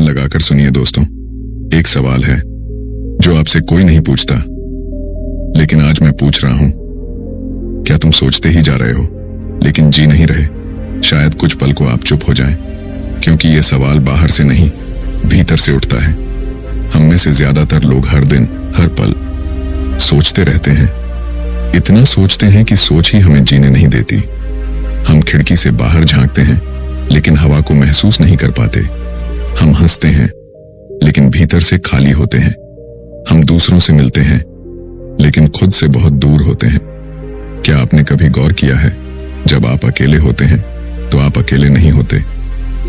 लगाकर सुनिए दोस्तों। एक सवाल है जो आपसे कोई नहीं पूछता, लेकिन आज मैं पूछ रहा हूं। क्या तुम सोचते ही जा रहे हो लेकिन जी नहीं रहे? शायद कुछ पल को आप चुप हो जाएं, क्योंकि ये सवाल बाहर से नहीं भीतर से उठता है। हम में से ज्यादातर लोग हर दिन हर पल सोचते रहते हैं। इतना सोचते हैं कि सोच ही हमें जीने नहीं देती। हम खिड़की से बाहर झांकते हैं लेकिन हवा को महसूस नहीं कर पाते। हम हंसते हैं लेकिन भीतर से खाली होते हैं। हम दूसरों से मिलते हैं लेकिन खुद से बहुत दूर होते हैं। क्या आपने कभी गौर किया है, जब आप अकेले होते हैं तो आप अकेले नहीं होते।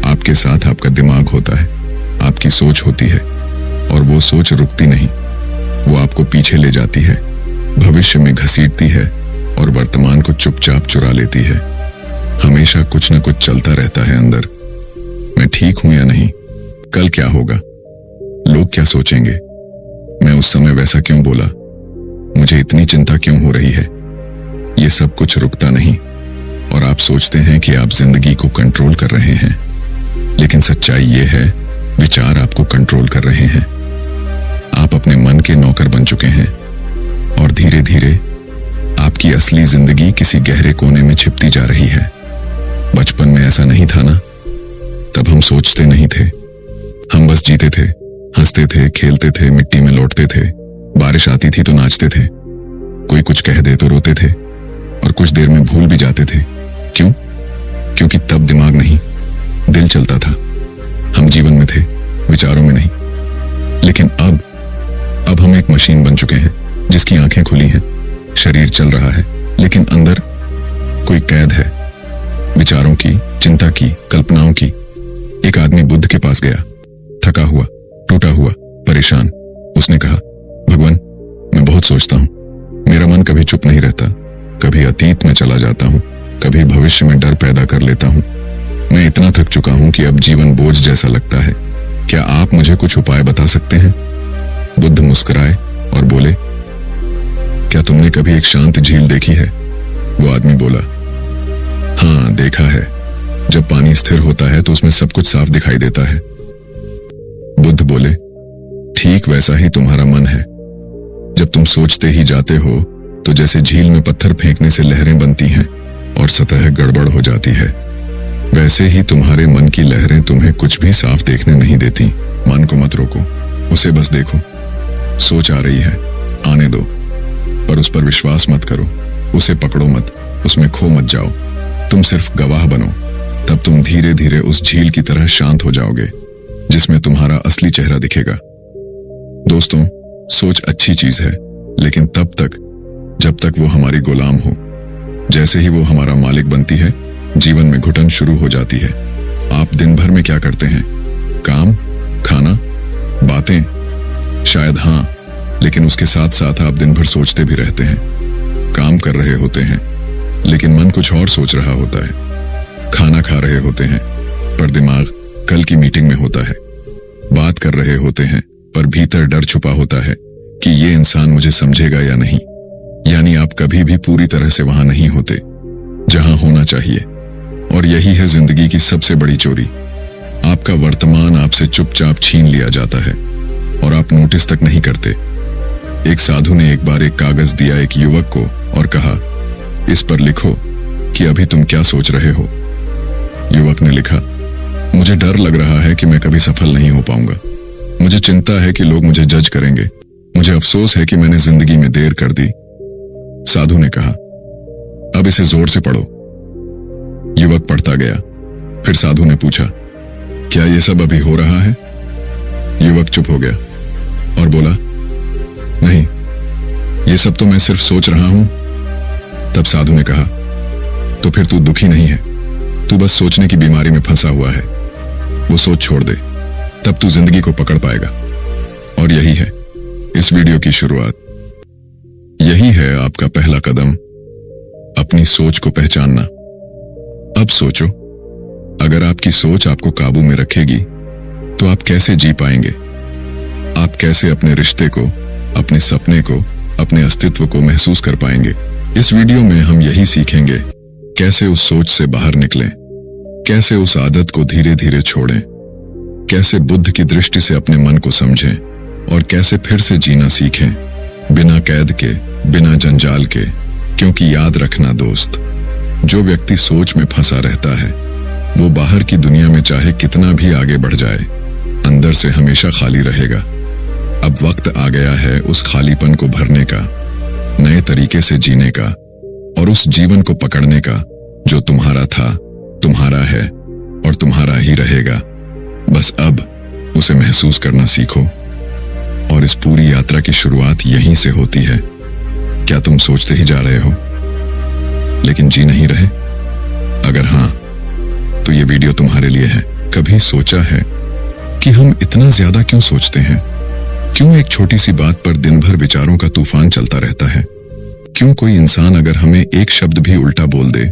आपके साथ आपका दिमाग होता है, आपकी सोच होती है, और वो सोच रुकती नहीं। वो आपको पीछे ले जाती है, भविष्य में घसीटती है और वर्तमान को चुपचाप चुरा लेती है। हमेशा कुछ न कुछ चलता रहता है अंदर। मैं ठीक हूं या नहीं? कल क्या होगा? लोग क्या सोचेंगे? मैं उस समय वैसा क्यों बोला? मुझे इतनी चिंता क्यों हो रही है? ये सब कुछ रुकता नहीं, और आप सोचते हैं कि आप जिंदगी को कंट्रोल कर रहे हैं, लेकिन सच्चाई ये है, विचार आपको कंट्रोल कर रहे हैं। आप अपने मन के नौकर बन चुके हैं, और धीरे धीरे आपकी असली जिंदगी किसी गहरे कोने में छिपती जा रही है। बचपन में ऐसा नहीं था ना? तब हम सोचते नहीं थे, हम बस जीते थे, हंसते थे, खेलते थे, मिट्टी में लौटते थे। बारिश आती थी तो नाचते थे, कोई कुछ कह दे तो रोते थे, और कुछ देर में भूल भी जाते थे। क्यों? क्योंकि तब दिमाग नहीं, दिल चलता था। हम जीवन में थे, विचारों में नहीं। लेकिन अब हम एक मशीन बन चुके हैं जिसकी आंखें खुली हैं, शरीर चल रहा है, लेकिन अंदर कोई कैद है, विचारों की, चिंता की, कल्पनाओं की। एक आदमी बुद्ध के पास गया, थका हुआ, टूटा हुआ, परेशान। उसने कहा, भगवान, मैं बहुत सोचता हूं, मेरा मन कभी चुप नहीं रहता। कभी अतीत में चला जाता हूं, कभी भविष्य में डर पैदा कर लेता हूं। मैं इतना थक चुका हूं कि अब जीवन बोझ जैसा लगता है। क्या आप मुझे कुछ उपाय बता सकते हैं? बुद्ध मुस्कुराए और बोले, क्या तुमने कभी एक शांत झील देखी है? वो आदमी बोला, हाँ, देखा है। जब पानी स्थिर होता है तो उसमें सब कुछ साफ दिखाई देता है। बुद्ध बोले, ठीक वैसा ही तुम्हारा मन है। जब तुम सोचते ही जाते हो तो जैसे झील में पत्थर फेंकने से लहरें बनती हैं और सतह गड़बड़ हो जाती है, वैसे ही तुम्हारे मन की लहरें तुम्हें कुछ भी साफ देखने नहीं देती। मन को मत रोको, उसे बस देखो। सोच आ रही है, आने दो, पर उस पर विश्वास मत करो। उसे पकड़ो मत, उसमें खो मत जाओ। तुम सिर्फ गवाह बनो। तब तुम धीरे धीरे उस झील की तरह शांत हो जाओगे जिसमें तुम्हारा असली चेहरा दिखेगा। दोस्तों, सोच अच्छी चीज है, लेकिन तब तक जब तक वो हमारी गुलाम हो। जैसे ही वो हमारा मालिक बनती है, जीवन में घुटन शुरू हो जाती है। आप दिन भर में क्या करते हैं? काम, खाना, बातें? शायद हाँ, लेकिन उसके साथ साथ आप दिन भर सोचते भी रहते हैं। काम कर रहे होते हैं लेकिन मन कुछ और सोच रहा होता है। खाना खा रहे होते हैं पर दिमाग कल की मीटिंग में होता है। बात कर रहे होते हैं पर भीतर डर छुपा होता है कि ये इंसान मुझे समझेगा या नहीं। यानी आप कभी भी पूरी तरह से वहां नहीं होते जहां होना चाहिए। और यही है जिंदगी की सबसे बड़ी चोरी। आपका वर्तमान आपसे चुपचाप छीन लिया जाता है और आप नोटिस तक नहीं करते। एक साधु ने एक बार एक कागज दिया एक युवक को और कहा, इस पर लिखो कि अभी तुम क्या सोच रहे हो। युवक ने लिखा, मुझे डर लग रहा है कि मैं कभी सफल नहीं हो पाऊंगा। मुझे चिंता है कि लोग मुझे जज करेंगे। मुझे अफसोस है कि मैंने जिंदगी में देर कर दी। साधु ने कहा, अब इसे जोर से पढ़ो। युवक पढ़ता गया। फिर साधु ने पूछा, क्या ये सब अभी हो रहा है? युवक चुप हो गया और बोला, नहीं, ये सब तो मैं सिर्फ सोच रहा हूं। तब साधु ने कहा, तो फिर तू दुखी नहीं है, तू बस सोचने की बीमारी में फंसा हुआ है। वो सोच छोड़ दे, तब तू जिंदगी को पकड़ पाएगा। और यही है इस वीडियो की शुरुआत। यही है आपका पहला कदम, अपनी सोच को पहचानना। अब सोचो, अगर आपकी सोच आपको काबू में रखेगी तो आप कैसे जी पाएंगे? आप कैसे अपने रिश्ते को, अपने सपने को, अपने अस्तित्व को महसूस कर पाएंगे? इस वीडियो में हम यही सीखेंगे, कैसे उस सोच से बाहर निकलें, कैसे उस आदत को धीरे धीरे छोड़ें कैसे बुद्ध की दृष्टि से अपने मन को समझें और कैसे फिर से जीना सीखें, बिना कैद के, बिना जंजाल के। क्योंकि याद रखना दोस्त, जो व्यक्ति सोच में फंसा रहता है वो बाहर की दुनिया में चाहे कितना भी आगे बढ़ जाए, अंदर से हमेशा खाली रहेगा। अब वक्त आ गया है उस खालीपन को भरने का, नए तरीके से जीने का और उस जीवन को पकड़ने का जो तुम्हारा था, तुम्हारा है और तुम्हारा ही रहेगा। बस अब उसे महसूस करना सीखो। और इस पूरी यात्रा की शुरुआत यहीं से होती है। क्या तुम सोचते ही जा रहे हो लेकिन जी नहीं रहे? अगर हां, तो ये वीडियो तुम्हारे लिए है। कभी सोचा है कि हम इतना ज्यादा क्यों सोचते हैं? क्यों एक छोटी सी बात पर दिन भर विचारों का तूफान चलता रहता है? क्यों कोई इंसान अगर हमें एक शब्द भी उल्टा बोल दे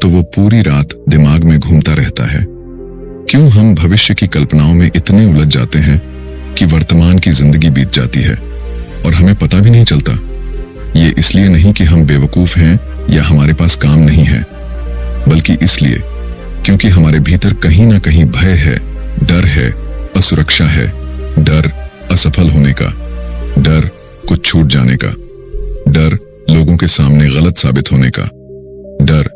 तो वो पूरी रात दिमाग में घूमता रहता है? क्यों हम भविष्य की कल्पनाओं में इतने उलझ जाते हैं कि वर्तमान की जिंदगी बीत जाती है और हमें पता भी नहीं चलता? ये इसलिए नहीं कि हम बेवकूफ हैं या हमारे पास काम नहीं है, बल्कि इसलिए क्योंकि हमारे भीतर कहीं ना कहीं भय है, डर है, असुरक्षा है, डर असफल होने का, डर कुछ छूट जाने का, डर लोगों के सामने गलत साबित होने का, डर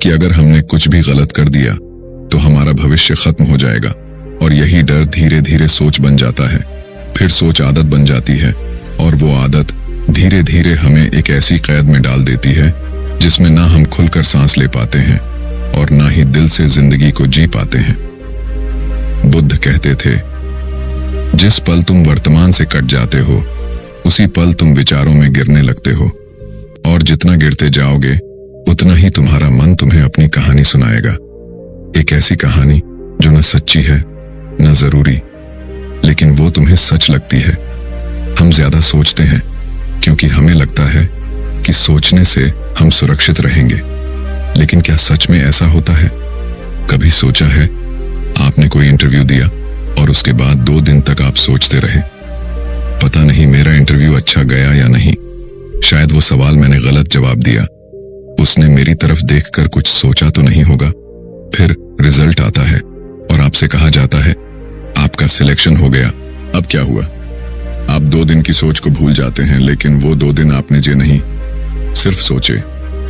कि अगर हमने कुछ भी गलत कर दिया तो हमारा भविष्य खत्म हो जाएगा। और यही डर धीरे धीरे सोच बन जाता है, फिर सोच आदत बन जाती है और वो आदत धीरे धीरे हमें एक ऐसी कैद में डाल देती है जिसमें ना हम खुलकर सांस ले पाते हैं और ना ही दिल से जिंदगी को जी पाते हैं। बुद्ध कहते थे, जिस पल तुम वर्तमान से कट जाते हो उसी पल तुम विचारों में गिरने लगते हो, और जितना गिरते जाओगे उतना ही तुम्हारा मन तुम्हें अपनी कहानी सुनाएगा। एक ऐसी कहानी जो न सच्ची है न जरूरी, लेकिन वो तुम्हें सच लगती है। हम ज्यादा सोचते हैं क्योंकि हमें लगता है कि सोचने से हम सुरक्षित रहेंगे, लेकिन क्या सच में ऐसा होता है? कभी सोचा है आपने कोई इंटरव्यू दिया और उसके बाद 2 दिन तक आप सोचते रहे, पता नहीं मेरा इंटरव्यू अच्छा गया या नहीं, शायद वो सवाल मैंने गलत जवाब दिया, उसने मेरी तरफ देखकर कुछ सोचा तो नहीं होगा। फिर रिजल्ट आता है और आपसे कहा जाता है आपका सिलेक्शन हो गया। अब क्या हुआ? आप 2 दिन की सोच को भूल जाते हैं, लेकिन वो 2 दिन आपने जे नहीं, सिर्फ सोचे।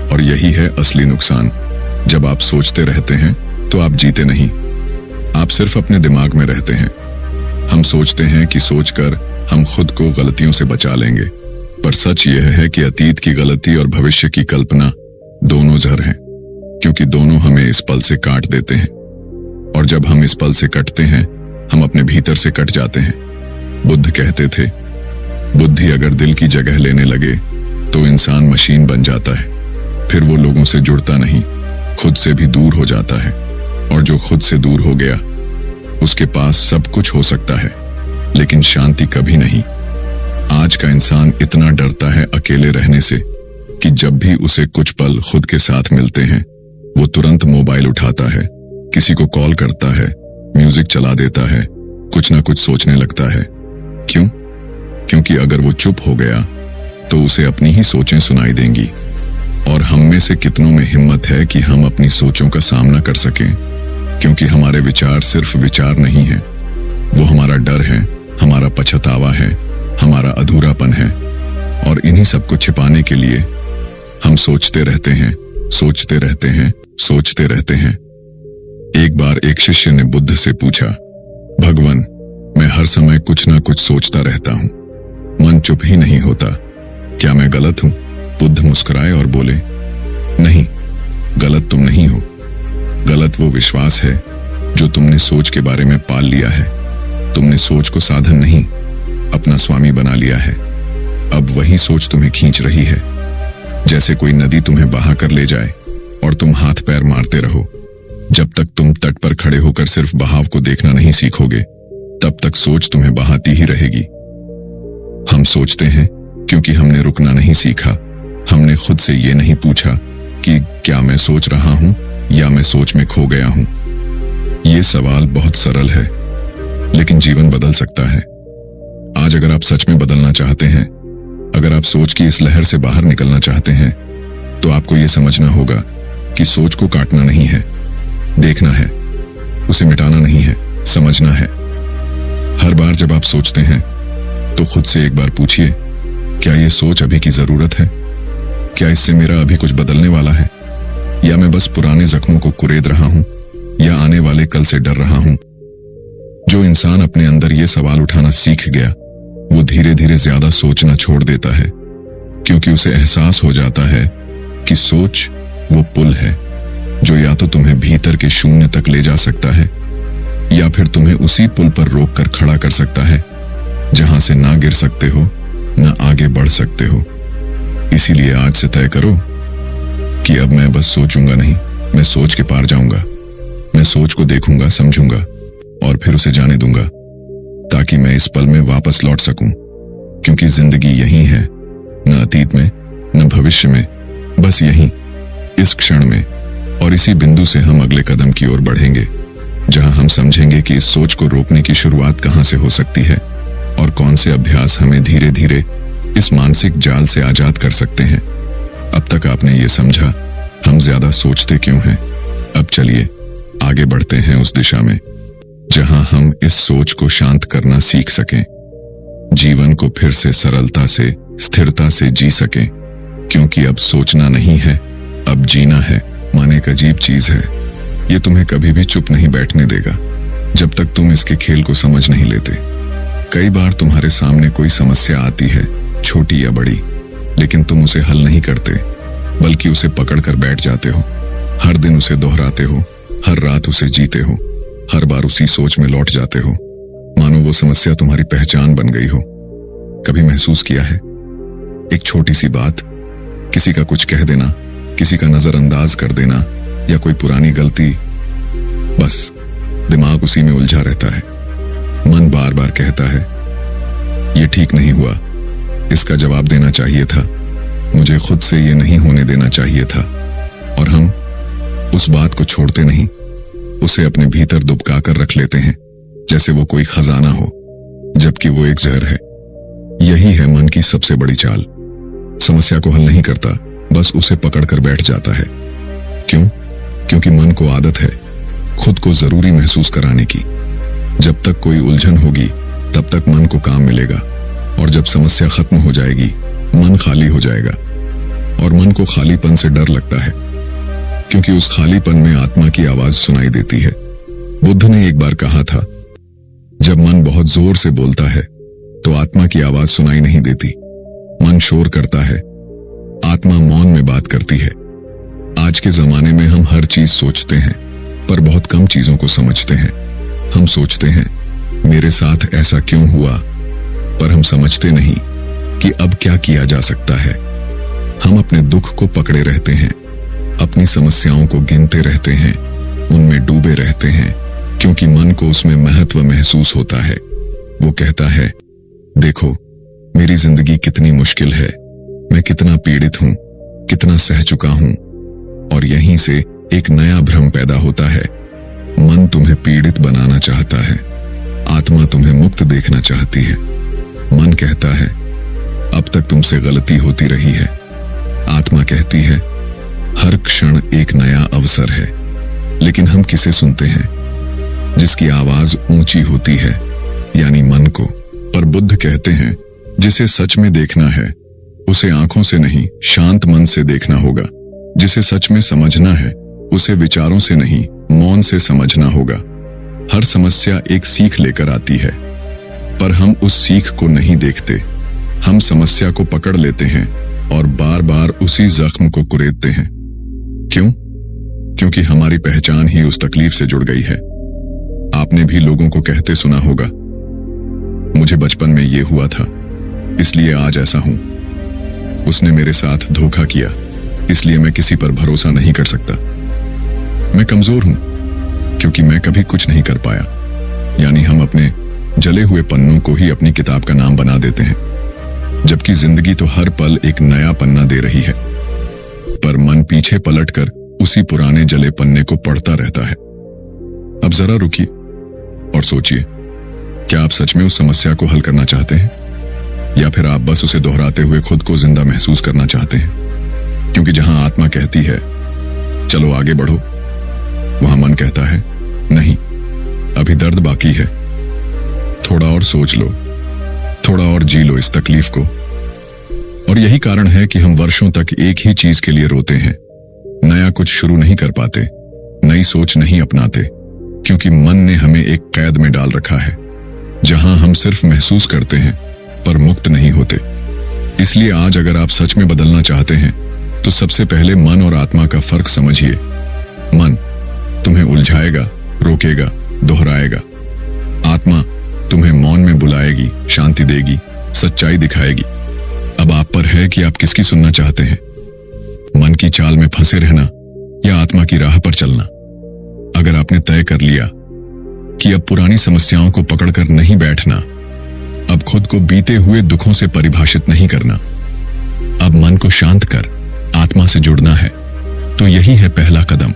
और यही है असली नुकसान। जब आप सोचते रहते हैं तो आप जीते नहीं, आप सिर्फ अपने दिमाग में रहते हैं। हम सोचते हैं कि सोचकर हम खुद को गलतियों से बचा लेंगे, पर सच यह है कि अतीत की गलती और भविष्य की कल्पना दोनों जहर हैं, क्योंकि दोनों हमें इस पल से काट देते हैं। और जब हम इस पल से कटते हैं हम अपने भीतर से कट जाते हैं। बुद्ध कहते थे, बुद्धि अगर दिल की जगह लेने लगे तो इंसान मशीन बन जाता है, फिर वो लोगों से जुड़ता नहीं, खुद से भी दूर हो जाता है। और जो खुद से दूर हो गया उसके पास सब कुछ हो सकता है, लेकिन शांति कभी नहीं। आज का इंसान इतना डरता है अकेले रहने से कि जब भी उसे कुछ पल खुद के साथ मिलते हैं वो तुरंत मोबाइल उठाता है, किसी को कॉल करता है, म्यूजिक चला देता है, कुछ ना कुछ सोचने लगता है। क्यों? क्योंकि अगर वो चुप हो गया तो उसे अपनी ही सोचें सुनाई देंगी। और हम में से कितनों में हिम्मत है कि हम अपनी सोचों का सामना कर सकें? क्योंकि हमारे विचार सिर्फ विचार नहीं है, वो हमारा डर है, हमारा पछतावा है, हमारा अधूरापन है। और इन्हीं सबको छिपाने के लिए हम सोचते रहते हैं, सोचते रहते हैं, सोचते रहते हैं। एक बार एक शिष्य ने बुद्ध से पूछा, भगवान, मैं हर समय कुछ ना कुछ सोचता रहता हूं, मन चुप ही नहीं होता, क्या मैं गलत हूं? बुद्ध मुस्कुराए और बोले, नहीं, गलत तुम नहीं हो। गलत वो विश्वास है जो तुमने सोच के बारे में पाल लिया है। तुमने सोच को साधन नहीं, अपना स्वामी बना लिया है। अब वही सोच तुम्हें खींच रही है, जैसे कोई नदी तुम्हें बहा कर ले जाए और तुम हाथ पैर मारते रहो। जब तक तुम तट पर खड़े होकर सिर्फ बहाव को देखना नहीं सीखोगे, तब तक सोच तुम्हें बहाती ही रहेगी। हम सोचते हैं क्योंकि हमने रुकना नहीं सीखा। हमने खुद से ये नहीं पूछा कि क्या मैं सोच रहा हूं या मैं सोच में खो गया हूं। ये सवाल बहुत सरल है, लेकिन जीवन बदल सकता है। आज अगर आप सच में बदलना चाहते हैं, अगर आप सोच की इस लहर से बाहर निकलना चाहते हैं, तो आपको यह समझना होगा कि सोच को काटना नहीं है, देखना है, उसे मिटाना नहीं है, समझना है। आप सोचते हैं तो खुद से एक बार पूछिए, क्या ये सोच अभी की जरूरत है? क्या इससे मेरा अभी कुछ बदलने वाला है? या मैं बस पुराने जख्मों को कुरेद रहा हूं, या आने वाले कल से डर रहा हूं? जो इंसान अपने अंदर ये सवाल उठाना सीख गया, वो धीरे धीरे ज्यादा सोचना छोड़ देता है, क्योंकि उसे एहसास हो जाता है कि सोच वो पुल है जो या तो तुम्हें भीतर के शून्य तक ले जा सकता है, या फिर तुम्हें उसी पुल पर रोक कर खड़ा कर सकता है जहां से ना गिर सकते हो, ना आगे बढ़ सकते हो। इसीलिए आज से तय करो कि अब मैं बस सोचूंगा नहीं, मैं सोच के पार जाऊंगा। मैं सोच को देखूंगा, समझूंगा और फिर उसे जाने दूंगा, ताकि मैं इस पल में वापस लौट सकूं। क्योंकि जिंदगी यही है, न अतीत में न भविष्य में, बस यही, इस क्षण में। और इसी बिंदु से हम अगले कदम की ओर बढ़ेंगे, जहां हम समझेंगे कि इस सोच को रोकने की शुरुआत कहां से हो सकती है और कौन से अभ्यास हमें धीरे धीरे इस मानसिक जाल से आजाद कर सकते हैं। अब तक आपने ये समझा हम ज्यादा सोचते क्यों हैं। अब चलिए आगे बढ़ते हैं उस दिशा में जहां हम इस सोच को शांत करना सीख सकें, जीवन को फिर से सरलता से, स्थिरता से जी सकें। क्योंकि अब सोचना नहीं है, अब जीना है। मन एक अजीब चीज है, ये तुम्हें कभी भी चुप नहीं बैठने देगा जब तक तुम इसके खेल को समझ नहीं लेते। कई बार तुम्हारे सामने कोई समस्या आती है, छोटी या बड़ी, लेकिन तुम उसे हल नहीं करते, बल्कि उसे पकड़ कर बैठ जाते हो। हर दिन उसे दोहराते हो, हर रात उसे जीते हो, हर बार उसी सोच में लौट जाते हो, मानो वो समस्या तुम्हारी पहचान बन गई हो। कभी महसूस किया है, एक छोटी सी बात, किसी का कुछ कह देना, किसी का नजरअंदाज कर देना, या कोई पुरानी गलती, बस दिमाग उसी में उलझा रहता है। मन बार बार कहता है, ये ठीक नहीं हुआ, इसका जवाब देना चाहिए था, मुझे खुद से ये नहीं होने देना चाहिए था। और हम उस बात को छोड़ते नहीं, उसे अपने भीतर दुबका कर रख लेते हैं, जैसे वो कोई खजाना हो, जबकि वो एक जहर है। यही है मन की सबसे बड़ी चाल। समस्या को हल नहीं करता, बस उसे पकड़कर बैठ जाता है। क्यों? क्योंकि मन को आदत है खुद को जरूरी महसूस कराने की। जब तक कोई उलझन होगी तब तक मन को काम मिलेगा, और जब समस्या खत्म हो जाएगी मन खाली हो जाएगा। और मन को खालीपन से डर लगता है, क्योंकि उस खालीपन में आत्मा की आवाज सुनाई देती है। बुद्ध ने एक बार कहा था, जब मन बहुत जोर से बोलता है तो आत्मा की आवाज सुनाई नहीं देती। मन शोर करता है, आत्मा मौन में बात करती है। आज के जमाने में हम हर चीज सोचते हैं, पर बहुत कम चीजों को समझते हैं। हम सोचते हैं, मेरे साथ ऐसा क्यों हुआ, पर हम समझते नहीं कि अब क्या किया जा सकता है। हम अपने दुख को पकड़े रहते हैं, अपनी समस्याओं को गिनते रहते हैं, उनमें डूबे रहते हैं, क्योंकि मन को उसमें महत्व महसूस होता है। वो कहता है, देखो मेरी जिंदगी कितनी मुश्किल है, मैं कितना पीड़ित हूं, कितना सह चुका हूं। और यहीं से एक नया भ्रम पैदा होता है। मन तुम्हें पीड़ित बनाना चाहता है, आत्मा तुम्हें मुक्त देखना चाहती है। मन कहता है, अब तक तुमसे गलती होती रही है। आत्मा कहती है, हर क्षण एक नया अवसर है। लेकिन हम किसे सुनते हैं? जिसकी आवाज ऊंची होती है, यानी मन को। पर बुद्ध कहते हैं, जिसे सच में देखना है उसे आंखों से नहीं, शांत मन से देखना होगा। जिसे सच में समझना है उसे विचारों से नहीं, मौन से समझना होगा। हर समस्या एक सीख लेकर आती है, पर हम उस सीख को नहीं देखते। हम समस्या को पकड़ लेते हैं और बार बार उसी जख्म को कुरेदते हैं। क्यों? क्योंकि हमारी पहचान ही उस तकलीफ से जुड़ गई है। आपने भी लोगों को कहते सुना होगा, मुझे बचपन में ये हुआ था, इसलिए आज ऐसा हूं। उसने मेरे साथ धोखा किया, इसलिए मैं किसी पर भरोसा नहीं कर सकता। मैं कमजोर हूं क्योंकि मैं कभी कुछ नहीं कर पाया। यानी हम अपने जले हुए पन्नों को ही अपनी किताब का नाम बना देते हैं, जबकि जिंदगी तो हर पल एक नया पन्ना दे रही है। पर मन पीछे पलटकर उसी पुराने जले पन्ने को पढ़ता रहता है। अब जरा रुकिए और सोचिए, क्या आप सच में उस समस्या को हल करना चाहते हैं, या फिर आप बस उसे दोहराते हुए खुद को जिंदा महसूस करना चाहते हैं? क्योंकि जहां आत्मा कहती है चलो आगे बढ़ो, वहां मन कहता है नहीं, अभी दर्द बाकी है। थोड़ा और सोच लो, थोड़ा और जी लो इस तकलीफ को। और यही कारण है कि हम वर्षों तक एक ही चीज के लिए रोते हैं, नया कुछ शुरू नहीं कर पाते, नई सोच नहीं अपनाते, क्योंकि मन ने हमें एक कैद में डाल रखा है जहां हम सिर्फ महसूस करते हैं पर मुक्त नहीं होते। इसलिए आज अगर आप सच में बदलना चाहते हैं तो सबसे पहले मन और आत्मा का फर्क समझिए। मन तुम्हें उलझाएगा, रोकेगा, दोहराएगा। आत्मा तुम्हें मौन में बुलाएगी, शांति देगी, सच्चाई दिखाएगी। अब आप पर है कि आप किसकी सुनना चाहते हैं, मन की चाल में फंसे रहना या आत्मा की राह पर चलना। अगर आपने तय कर लिया कि अब पुरानी समस्याओं को पकड़कर नहीं बैठना, अब खुद को बीते हुए दुखों से परिभाषित नहीं करना, अब मन को शांत कर आत्मा से जुड़ना है, तो यही है पहला कदम,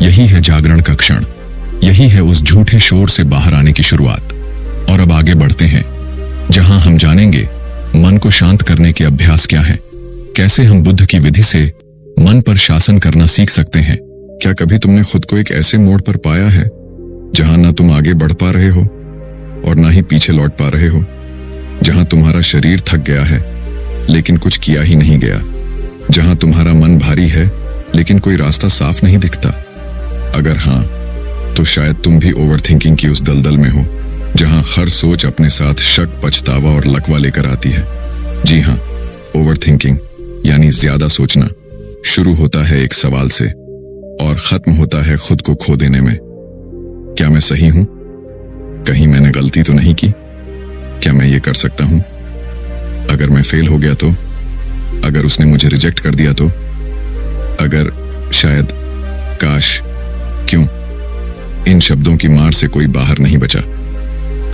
यही है जागरण का क्षण, यही है उस झूठे शोर से बाहर आने की शुरुआत। और अब आगे बढ़ते हैं जहां हम जानेंगे मन को शांत करने के अभ्यास क्या है, कैसे हम बुद्ध की विधि से मन पर शासन करना सीख सकते हैं। क्या कभी तुमने खुद को एक ऐसे मोड़ पर पाया है जहां ना तुम आगे बढ़ पा रहे हो और ना ही पीछे लौट पा रहे हो, जहां तुम्हारा शरीर थक गया है लेकिन कुछ किया ही नहीं गया, जहां तुम्हारा मन भारी है लेकिन कोई रास्ता साफ नहीं दिखता? अगर हां, तो शायद तुम भी ओवरथिंकिंग की उस दलदल में हो जहां हर सोच अपने साथ शक, पछतावा और लकवा लेकर आती है। जी हां, ओवरथिंकिंग यानी ज्यादा सोचना शुरू होता है एक सवाल से और खत्म होता है खुद को खो देने में। क्या मैं सही हूं? कहीं मैंने गलती तो नहीं की? क्या मैं ये कर सकता हूं? अगर मैं फेल हो गया तो? अगर उसने मुझे रिजेक्ट कर दिया तो? अगर, शायद, काश, क्यों? इन शब्दों की मार से कोई बाहर नहीं बचा।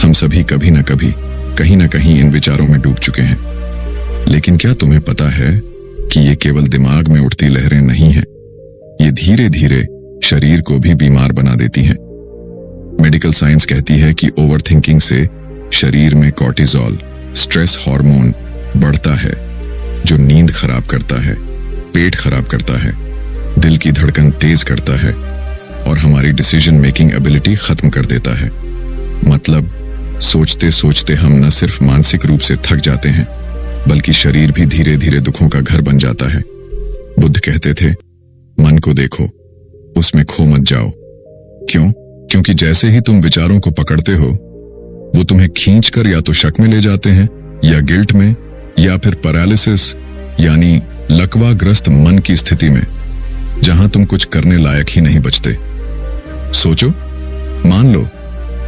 हम सभी कभी ना कभी, कहीं ना कहीं इन विचारों में डूब चुके हैं। लेकिन क्या तुम्हें पता है कि ये केवल दिमाग में उठती लहरें नहीं हैं, ये धीरे धीरे शरीर को भी बीमार बना देती हैं। मेडिकल साइंस कहती है कि ओवरथिंकिंग से शरीर में कॉर्टिसोल, स्ट्रेस हार्मोन बढ़ता है, जो नींद खराब करता है, पेट खराब करता है, दिल की धड़कन तेज करता है और हमारी डिसीजन मेकिंग एबिलिटी खत्म कर देता है। मतलब सोचते सोचते हम न सिर्फ मानसिक रूप से थक जाते हैं बल्कि शरीर भी धीरे धीरे दुखों का घर बन जाता है। बुद्ध कहते थे, मन को देखो, उसमें खो मत जाओ। क्यों? क्योंकि जैसे ही तुम विचारों को पकड़ते हो, वो तुम्हें खींचकर या तो शक में ले जाते हैं या गिल्ट में या फिर पैरालिसिस यानी लकवाग्रस्त मन की स्थिति में, जहां तुम कुछ करने लायक ही नहीं बचते। सोचो, मान लो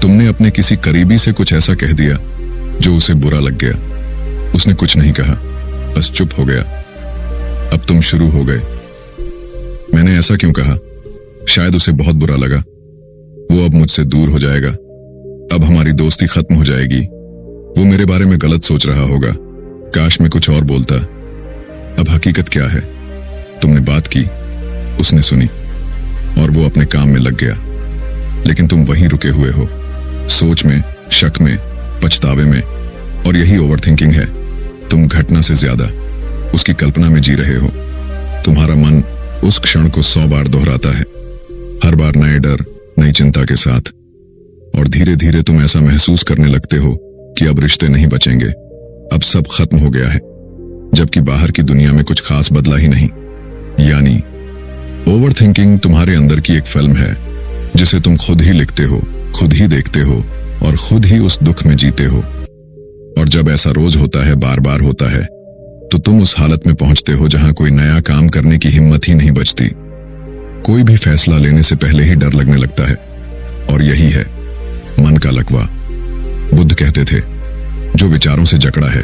तुमने अपने किसी करीबी से कुछ ऐसा कह दिया जो उसे बुरा लग गया। उसने कुछ नहीं कहा, बस चुप हो गया। अब तुम शुरू हो गए, मैंने ऐसा क्यों कहा? शायद उसे बहुत बुरा लगा, वो अब मुझसे दूर हो जाएगा, अब हमारी दोस्ती खत्म हो जाएगी, वो मेरे बारे में गलत सोच रहा होगा, काश मैं कुछ और बोलता। अब हकीकत क्या है? तुमने बात की, उसने सुनी और वो अपने काम में लग गया, लेकिन तुम वहीं रुके हुए हो, सोच में, शक में, पछतावे में। और यही ओवरथिंकिंग है। तुम घटना से ज्यादा उसकी कल्पना में जी रहे हो। तुम्हारा मन उस क्षण को 100 बार दोहराता है, हर बार नए डर, नई चिंता के साथ। और धीरे धीरे तुम ऐसा महसूस करने लगते हो कि अब रिश्ते नहीं बचेंगे, अब सब खत्म हो गया है, जबकि बाहर की दुनिया में कुछ खास बदला ही नहीं। यानी ओवरथिंकिंग तुम्हारे अंदर की एक फिल्म है जिसे तुम खुद ही लिखते हो, खुद ही देखते हो और खुद ही उस दुख में जीते हो। और जब ऐसा रोज होता है, बार बार होता है, तो तुम उस हालत में पहुंचते हो जहां कोई नया काम करने की हिम्मत ही नहीं बचती। कोई भी फैसला लेने से पहले ही डर लगने लगता है। और यही है मन का लकवा। बुद्ध कहते थे, जो विचारों से जकड़ा है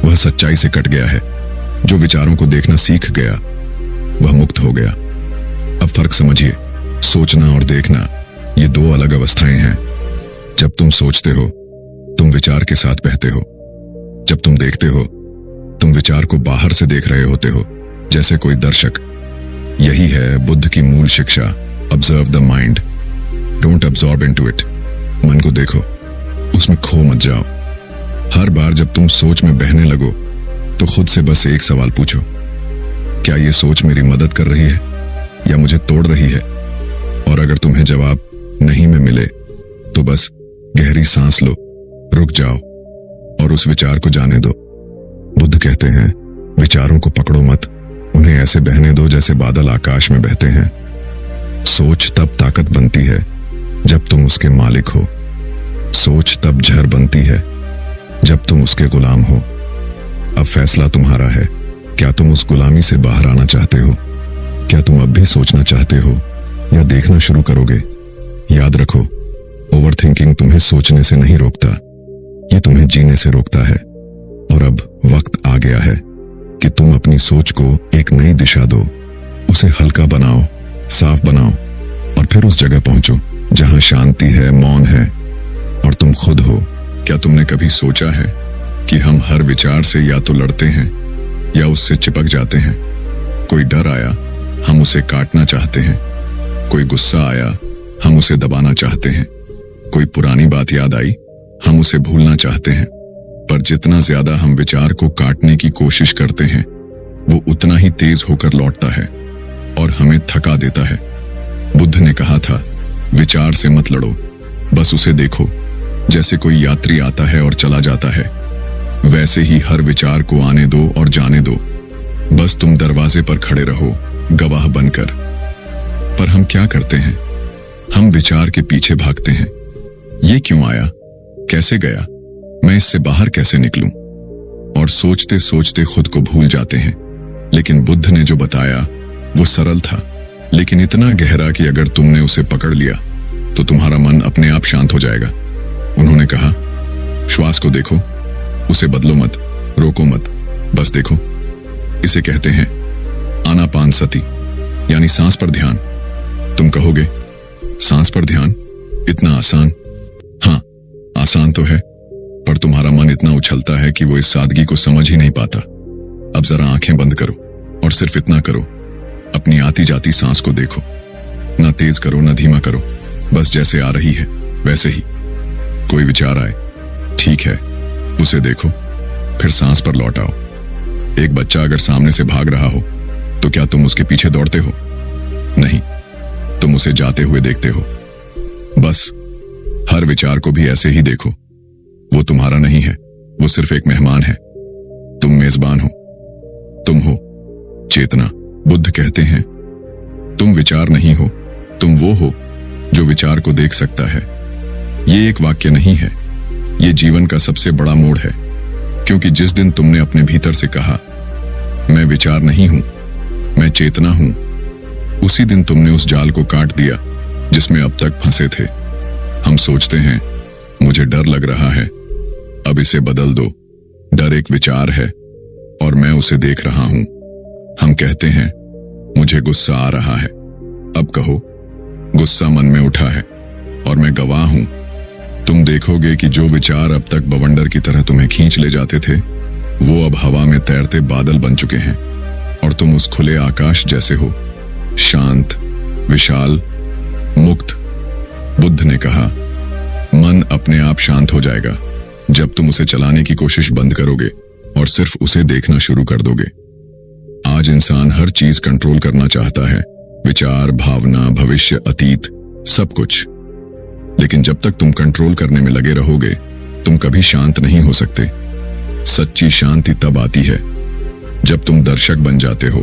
वह सच्चाई से कट गया है, जो विचारों को देखना सीख गया वह मुक्त हो गया। अब फर्क समझिए, सोचना और देखना ये 2 अलग अवस्थाएं हैं। जब तुम सोचते हो तुम विचार के साथ बहते हो, जब तुम देखते हो तुम विचार को बाहर से देख रहे होते हो, जैसे कोई दर्शक। यही है बुद्ध की मूल शिक्षा, observe the mind, don't absorb into it. मन को देखो, उसमें खो मत जाओ। हर बार जब तुम सोच में बहने लगो तो खुद से बस एक सवाल पूछो, क्या ये सोच मेरी मदद कर रही है या मुझे तोड़ रही है? और अगर तुम्हें जवाब नहीं में मिले तो बस गहरी सांस लो, रुक जाओ और उस विचार को जाने दो। बुद्ध कहते हैं, विचारों को पकड़ो मत, उन्हें ऐसे बहने दो जैसे बादल आकाश में बहते हैं। सोच तब ताकत बनती है जब तुम उसके मालिक हो। सोच तब जहर बनती है जब तुम उसके गुलाम हो। अब फैसला तुम्हारा है, क्या तुम उस गुलामी से बाहर आना चाहते हो? क्या तुम अब भी सोचना चाहते हो या देखना शुरू करोगे? याद रखो, ओवरथिंकिंग तुम्हें सोचने से नहीं रोकता, ये तुम्हें जीने से रोकता है। और अब वक्त आ गया है कि तुम अपनी सोच को एक नई दिशा दो, उसे हल्का बनाओ, साफ बनाओ और फिर उस जगह पहुंचो जहां शांति है, मौन है और तुम खुद हो। क्या तुमने कभी सोचा है कि हम हर विचार से या तो लड़ते हैं या उससे चिपक जाते हैं? कोई डर आया, हम उसे काटना चाहते हैं। कोई गुस्सा आया, हम उसे दबाना चाहते हैं। कोई पुरानी बात याद आई, हम उसे भूलना चाहते हैं। पर जितना ज्यादा हम विचार को काटने की कोशिश करते हैं, वो उतना ही तेज होकर लौटता है और हमें थका देता है। बुद्ध ने कहा था, विचार से मत लड़ो, बस उसे देखो। जैसे कोई यात्री आता है और चला जाता है, वैसे ही हर विचार को आने दो और जाने दो। बस तुम दरवाजे पर खड़े रहो, गवाह बनकर। पर हम क्या करते हैं? हम विचार के पीछे भागते हैं। ये क्यों आया? कैसे गया? मैं इससे बाहर कैसे निकलूं? और सोचते सोचते खुद को भूल जाते हैं। लेकिन बुद्ध ने जो बताया वो सरल था, लेकिन इतना गहरा कि अगर तुमने उसे पकड़ लिया तो तुम्हारा मन अपने आप शांत हो जाएगा। उन्होंने कहा, श्वास को देखो, उसे बदलो मत, रोको मत, बस देखो। इसे कहते हैं आनापानसति, यानी सांस पर ध्यान। तुम कहोगे, सांस पर ध्यान इतना आसान? हाँ, आसान तो है, पर तुम्हारा मन इतना उछलता है कि वो इस सादगी को समझ ही नहीं पाता। अब जरा आंखें बंद करो और सिर्फ इतना करो, अपनी आती जाती सांस को देखो। ना तेज करो ना धीमा करो, बस जैसे आ रही है वैसे ही। कोई विचार आए, ठीक है, उसे देखो, फिर सांस पर लौट आओ। एक बच्चा अगर सामने से भाग रहा हो तो क्या तुम उसके पीछे दौड़ते हो? नहीं, तुम उसे जाते हुए देखते हो। बस हर विचार को भी ऐसे ही देखो। वो तुम्हारा नहीं है, वो सिर्फ एक मेहमान है। तुम मेजबान हो, तुम हो चेतना। बुद्ध कहते हैं, तुम विचार नहीं हो, तुम वो हो जो विचार को देख सकता है। ये एक वाक्य नहीं है, ये जीवन का सबसे बड़ा मोड़ है। क्योंकि जिस दिन तुमने अपने भीतर से कहा, मैं विचार नहीं हूं, मैं चेतना हूं, उसी दिन तुमने उस जाल को काट दिया जिसमें अब तक फंसे थे। हम सोचते हैं, मुझे डर लग रहा है, अब इसे बदल दो। डर एक विचार है और मैं उसे देख रहा हूं। हम कहते हैं, मुझे गुस्सा आ रहा है, अब कहो, गुस्सा मन में उठा है और मैं गवाह हूं। तुम देखोगे कि जो विचार अब तक बवंडर की तरह तुम्हें खींच ले जाते थे, वो अब हवा में तैरते बादल बन चुके हैं और तुम उस खुले आकाश जैसे हो, शांत, विशाल, मुक्त। बुद्ध ने कहा, मन अपने आप शांत हो जाएगा जब तुम उसे चलाने की कोशिश बंद करोगे और सिर्फ उसे देखना शुरू कर दोगे। आज इंसान हर चीज कंट्रोल करना चाहता है, विचार, भावना, भविष्य, अतीत, सब कुछ। लेकिन जब तक तुम कंट्रोल करने में लगे रहोगे, तुम कभी शांत नहीं हो सकते। सच्ची शांति तब आती है जब तुम दर्शक बन जाते हो।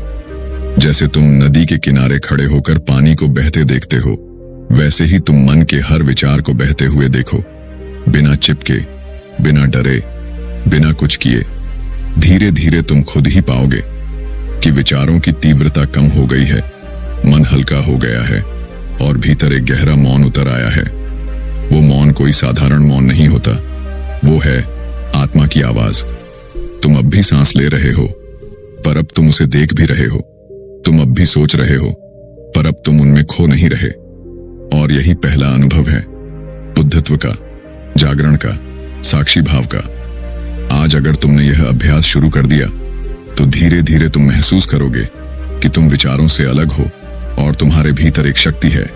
जैसे तुम नदी के किनारे खड़े होकर पानी को बहते देखते हो, वैसे ही तुम मन के हर विचार को बहते हुए देखो, बिना चिपके, बिना डरे, बिना कुछ किए। धीरे धीरे तुम खुद ही पाओगे कि विचारों की तीव्रता कम हो गई है, मन हल्का हो गया है और भीतर एक गहरा मौन उतर आया है। वो मौन कोई साधारण मौन नहीं होता, वो है आत्मा की आवाज। तुम अब भी सांस ले रहे हो, पर अब तुम उसे देख भी रहे हो। तुम अब भी सोच रहे हो, पर अब तुम उनमें खो नहीं रहे। और यही पहला अनुभव है बुद्धत्व का, जागरण का, साक्षी भाव का। आज अगर तुमने यह अभ्यास शुरू कर दिया तो धीरे धीरे तुम महसूस करोगे कि तुम विचारों से अलग हो और तुम्हारे भीतर एक शक्ति है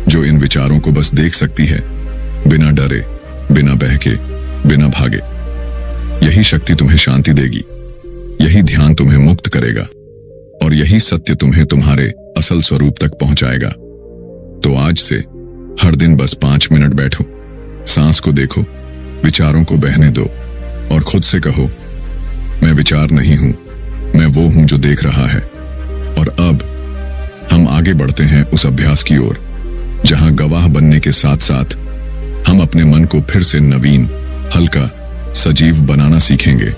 जो इन विचारों को बस देख सकती है, बिना डरे, बिना बहके, बिना भागे। यही शक्ति तुम्हें शांति देगी, यही ध्यान तुम्हें मुक्त करेगा और यही सत्य तुम्हें तुम्हारे असल स्वरूप तक पहुंचाएगा। तो आज से हर दिन बस 5 मिनट बैठो, सांस को देखो, विचारों को बहने दो और खुद से कहो, मैं विचार नहीं हूं, मैं वो हूं जो देख रहा है। और अब हम आगे बढ़ते हैं उस अभ्यास की ओर जहां गवाह बनने के साथ साथ हम अपने मन को फिर से नवीन, हल्का, सजीव बनाना सीखेंगे।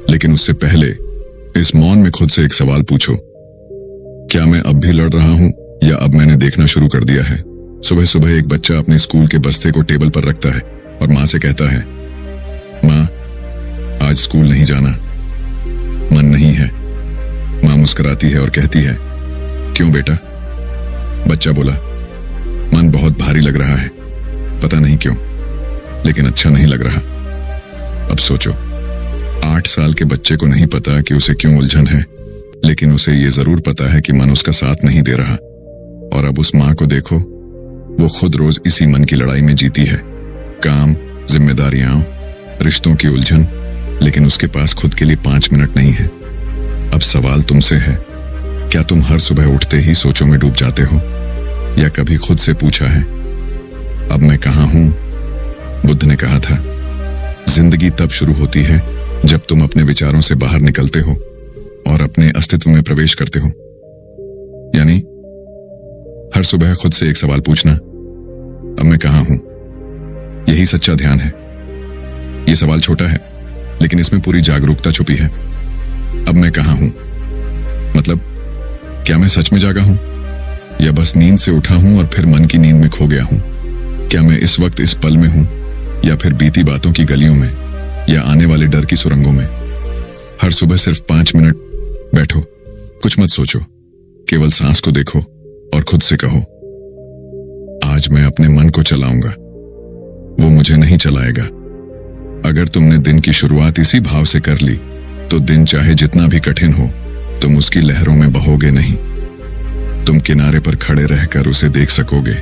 लेकिन उससे पहले इस मौन में खुद से एक सवाल पूछो, क्या मैं अब भी लड़ रहा हूं या अब मैंने देखना शुरू कर दिया है? सुबह सुबह एक बच्चा अपने स्कूल के बस्ते को टेबल पर रखता है और मां से कहता है, मां, आज स्कूल नहीं जाना, मन नहीं है। मां मुस्कुराती है और कहती है, क्यों बेटा? बच्चा बोला, मन बहुत भारी लग रहा है, पता नहीं क्यों, लेकिन अच्छा नहीं लग रहा। अब सोचो, 8 साल के बच्चे को नहीं पता कि उसे क्यों उलझन है, लेकिन उसे यह जरूर पता है कि मन उसका साथ नहीं दे रहा। और अब उस मां को देखो, वो खुद रोज इसी मन की लड़ाई में जीती है। काम, जिम्मेदारियां, रिश्तों की उलझन, लेकिन उसके पास खुद के लिए 5 मिनट नहीं है। अब सवाल तुमसे है, क्या तुम हर सुबह उठते ही सोचों में डूब जाते हो या कभी खुद से पूछा है, अब मैं कहां हूं? बुद्ध ने कहा था, जिंदगी तब शुरू होती है जब तुम अपने विचारों से बाहर निकलते हो और अपने अस्तित्व में प्रवेश करते हो। यानी हर सुबह खुद से एक सवाल पूछना, अब मैं कहां हूं? यही सच्चा ध्यान है। यह सवाल छोटा है, लेकिन इसमें पूरी जागरूकता छुपी है। अब मैं कहां हूं मतलब, क्या मैं सच में जागा हूं या बस नींद से उठा हूं और फिर मन की नींद में खो गया हूं? क्या मैं इस वक्त इस पल में हूं या फिर बीती बातों की गलियों में या आने वाले डर की सुरंगों में? हर सुबह सिर्फ 5 मिनट बैठो, कुछ मत सोचो, केवल सांस को देखो और खुद से कहो, आज मैं अपने मन को चलाऊंगा, वो मुझे नहीं चलाएगा। अगर तुमने दिन की शुरुआत इसी भाव से कर ली तो दिन चाहे जितना भी कठिन हो, तुम उसकी लहरों में बहोगे नहीं। तुम किनारे पर खड़े रहकर उसे देख सकोगे।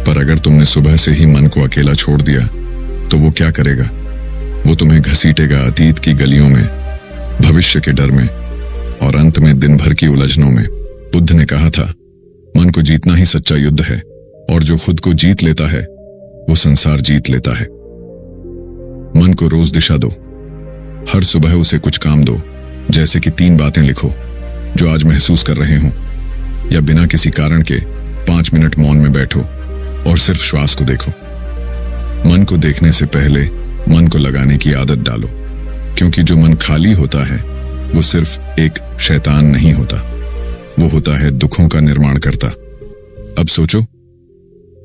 पर अगर तुमने सुबह से ही मन को अकेला छोड़ दिया तो वो क्या करेगा? वो तुम्हें घसीटेगा अतीत की गलियों में, भविष्य के डर में और अंत में दिन भर की उलझनों में। बुद्ध ने कहा था, मन को जीतना ही सच्चा युद्ध है और जो खुद को जीत लेता है वो संसार जीत लेता है। मन को रोज दिशा दो। हर सुबह उसे कुछ काम दो, जैसे कि 3 बातें लिखो जो आज महसूस कर रहे हो, या बिना किसी कारण के 5 मिनट मौन में बैठो और सिर्फ श्वास को देखो। मन को देखने से पहले मन को लगाने की आदत डालो, क्योंकि जो मन खाली होता है वो सिर्फ एक शैतान नहीं होता, वो होता है दुखों का निर्माण करता। अब सोचो,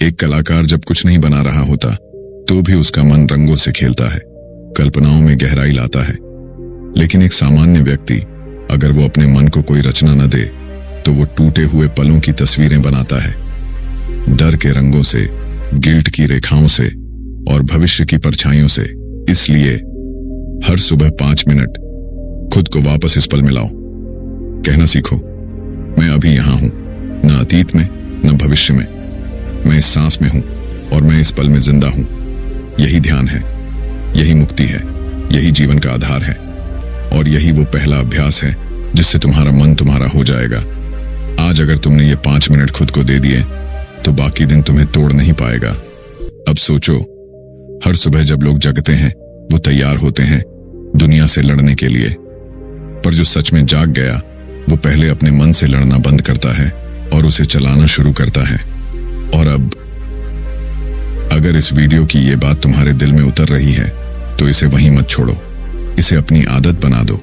एक कलाकार जब कुछ नहीं बना रहा होता तो भी उसका मन रंगों से खेलता है, कल्पनाओं में गहराई लाता है। लेकिन एक सामान्य व्यक्ति अगर वो अपने मन को कोई रचना न दे तो वो टूटे हुए पलों की तस्वीरें बनाता है, डर के रंगों से, गिल्ट की रेखाओं से और भविष्य की परछाइयों से। इसलिए हर सुबह 5 मिनट खुद को वापस इस पल में लाओ। कहना सीखो, मैं अभी यहां हूं, न अतीत में न भविष्य में, मैं इस सांस में हूं और मैं इस पल में जिंदा हूं। यही ध्यान है, यही मुक्ति है, यही जीवन का आधार है और यही वो पहला अभ्यास है जिससे तुम्हारा मन तुम्हारा हो जाएगा। आज अगर तुमने ये 5 मिनट खुद को दे दिए तो बाकी दिन तुम्हें तोड़ नहीं पाएगा। अब सोचो, हर सुबह जब लोग जगते हैं वो तैयार होते हैं दुनिया से लड़ने के लिए, पर जो सच में जाग गया वो पहले अपने मन से लड़ना बंद करता है और उसे चलाना शुरू करता है। और अब अगर इस वीडियो की ये बात तुम्हारे दिल में उतर रही है तो इसे वहीं मत छोड़ो, इसे अपनी आदत बना दो।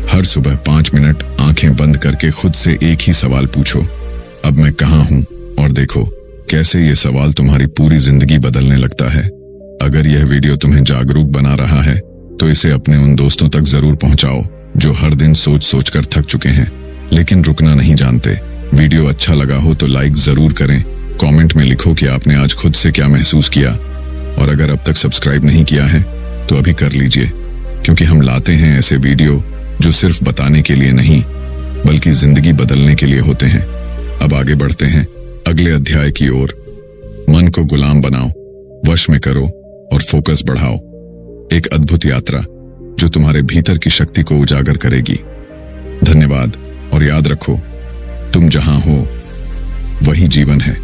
हर सुबह 5 मिनट आंखें बंद करके खुद से एक ही सवाल पूछो, अब मैं कहां हूं? और देखो कैसे ये सवाल तुम्हारी पूरी जिंदगी बदलने लगता है। अगर यह वीडियो तुम्हें जागरूक बना रहा है तो इसे अपने उन दोस्तों तक जरूर पहुंचाओ जो हर दिन सोच सोच कर थक चुके हैं लेकिन रुकना नहीं जानते। वीडियो अच्छा लगा हो तो लाइक जरूर करें, कमेंट में लिखो कि आपने आज खुद से क्या महसूस किया, और अगर अब तक सब्सक्राइब नहीं किया है तो अभी कर लीजिए, क्योंकि हम लाते हैं ऐसे वीडियो जो सिर्फ बताने के लिए नहीं बल्कि जिंदगी बदलने के लिए होते हैं। अब आगे बढ़ते हैं अगले अध्याय की ओर। मन को गुलाम बनाओ, वश में करो और फोकस बढ़ाओ। एक अद्भुत यात्रा जो तुम्हारे भीतर की शक्ति को उजागर करेगी। धन्यवाद और याद रखो, तुम जहां हो वही जीवन है।